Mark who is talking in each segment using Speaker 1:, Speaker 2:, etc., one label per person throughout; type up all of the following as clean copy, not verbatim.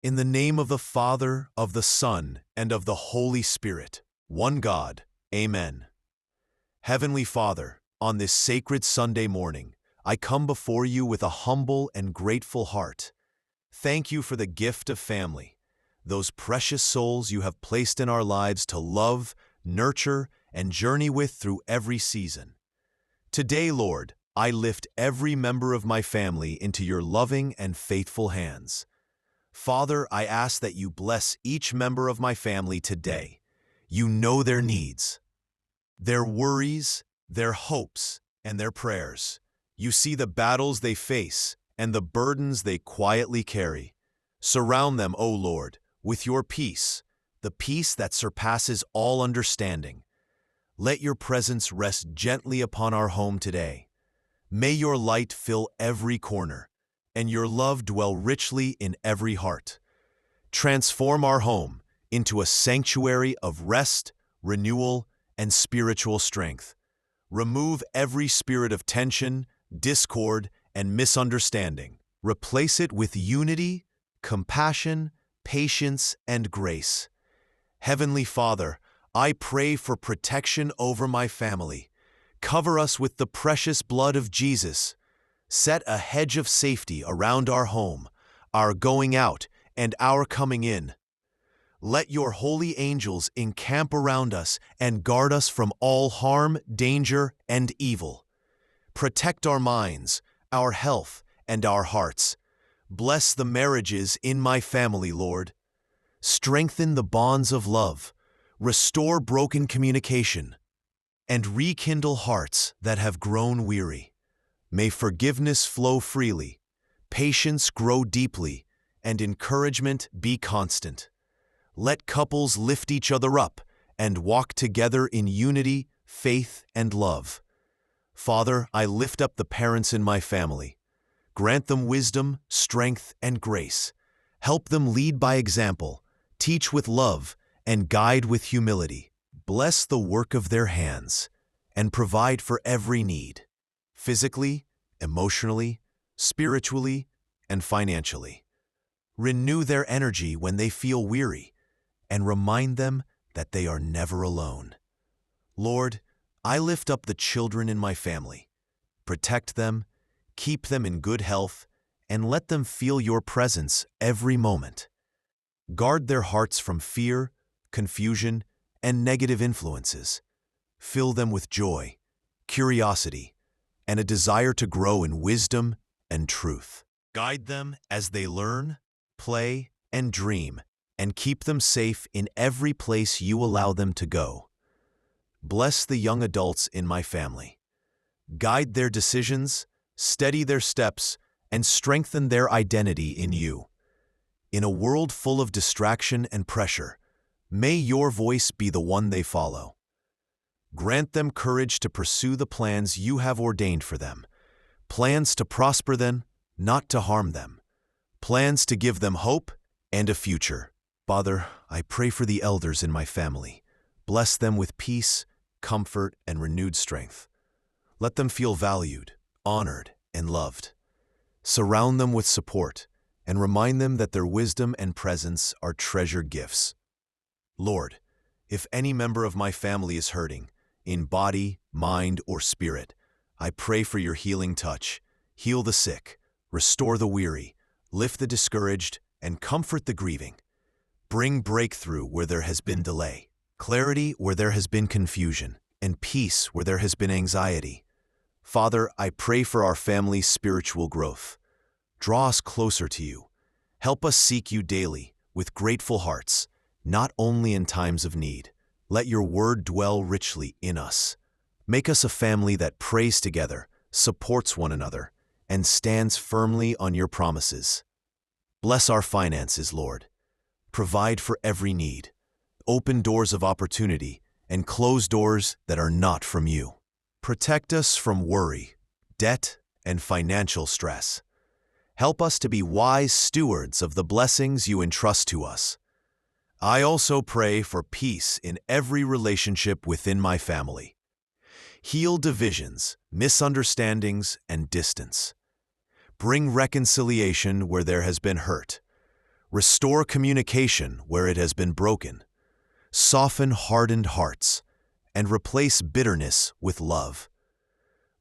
Speaker 1: In the name of the Father, of the Son, and of the Holy Spirit, one God. Amen. Heavenly Father, on this sacred Sunday morning, I come before you with a humble and grateful heart. Thank you for the gift of family, those precious souls you have placed in our lives to love, nurture, and journey with through every season. Today, Lord, I lift every member of my family into your loving and faithful hands. Father, I ask that you bless each member of my family today. You know their needs, their worries, their hopes, and their prayers. You see the battles they face and the burdens they quietly carry. Surround them, O Lord, with your peace, the peace that surpasses all understanding. Let your presence rest gently upon our home today. May your light fill every corner, and your love dwell richly in every heart. Transform our home into a sanctuary of rest, renewal, and spiritual strength. Remove every spirit of tension, discord, and misunderstanding. Replace it with unity, compassion, patience, and grace. Heavenly Father, I pray for protection over my family. Cover us with the precious blood of Jesus. Set a hedge of safety around our home, our going out, and our coming in. Let your holy angels encamp around us and guard us from all harm, danger, and evil. Protect our minds, our health, and our hearts. Bless the marriages in my family, Lord. Strengthen the bonds of love. Restore broken communication, and rekindle hearts that have grown weary. May forgiveness flow freely, patience grow deeply, and encouragement be constant. Let couples lift each other up and walk together in unity, faith, and love. Father, I lift up the parents in my family. Grant them wisdom, strength, and grace. Help them lead by example, teach with love, and guide with humility. Bless the work of their hands and provide for every need, physically, emotionally, spiritually, and financially. Renew their energy when they feel weary and remind them that they are never alone. Lord, I lift up the children in my family. Protect them, keep them in good health, and let them feel your presence every moment. Guard their hearts from fear, confusion, and negative influences. Fill them with joy, curiosity, and a desire to grow in wisdom and truth. Guide them as they learn, play, and dream, and keep them safe in every place you allow them to go. Bless the young adults in my family. Guide their decisions, steady their steps, and strengthen their identity in you. In a world full of distraction and pressure, may your voice be the one they follow. Grant them courage to pursue the plans you have ordained for them, plans to prosper them, not to harm them, plans to give them hope and a future. Father, I pray for the elders in my family. Bless them with peace, comfort, and renewed strength. Let them feel valued, honored, and loved. Surround them with support and remind them that their wisdom and presence are treasured gifts. Lord, if any member of my family is hurting, in body, mind, or spirit, I pray for your healing touch. Heal the sick, restore the weary, lift the discouraged, and comfort the grieving. Bring breakthrough where there has been delay, clarity where there has been confusion, and peace where there has been anxiety. Father, I pray for our family's spiritual growth. Draw us closer to you. Help us seek you daily with grateful hearts, not only in times of need. Let your word dwell richly in us. Make us a family that prays together, supports one another, and stands firmly on your promises. Bless our finances, Lord. Provide for every need. Open doors of opportunity and close doors that are not from you. Protect us from worry, debt, and financial stress. Help us to be wise stewards of the blessings you entrust to us. I also pray for peace in every relationship within my family. Heal divisions, misunderstandings, and distance. Bring reconciliation where there has been hurt. Restore communication where it has been broken. Soften hardened hearts and replace bitterness with love.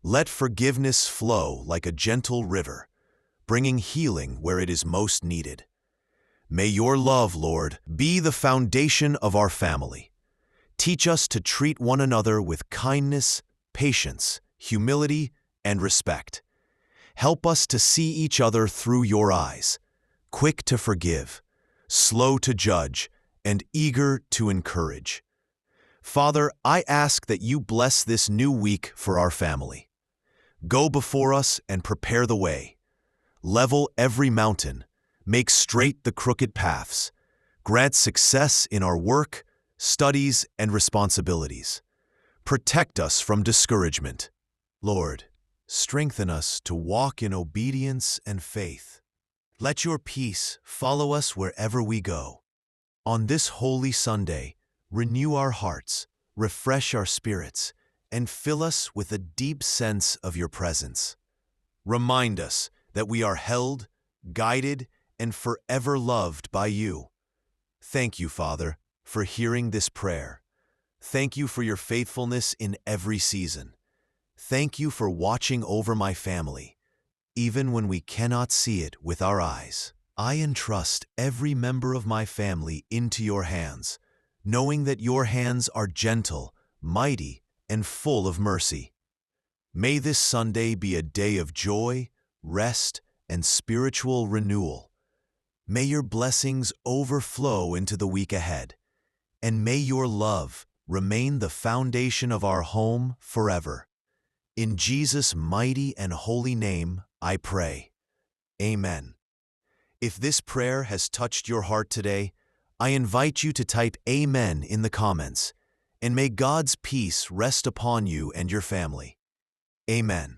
Speaker 1: Let forgiveness flow like a gentle river, bringing healing where it is most needed. May your love, Lord, be the foundation of our family. Teach us to treat one another with kindness, patience, humility, and respect. Help us to see each other through your eyes, quick to forgive, slow to judge, and eager to encourage. Father, I ask that you bless this new week for our family. Go before us and prepare the way. Level every mountain, make straight the crooked paths. Grant success in our work, studies, and responsibilities. Protect us from discouragement. Lord, strengthen us to walk in obedience and faith. Let your peace follow us wherever we go. On this holy Sunday, renew our hearts, refresh our spirits, and fill us with a deep sense of your presence. Remind us that we are held, guided, and forever loved by you. Thank you, Father, for hearing this prayer. Thank you for your faithfulness in every season. Thank you for watching over my family, even when we cannot see it with our eyes. I entrust every member of my family into your hands, knowing that your hands are gentle, mighty, and full of mercy. May this Sunday be a day of joy, rest, and spiritual renewal. May your blessings overflow into the week ahead, and may your love remain the foundation of our home forever. In Jesus' mighty and holy name, I pray. Amen. If this prayer has touched your heart today, I invite you to type Amen in the comments, and may God's peace rest upon you and your family. Amen.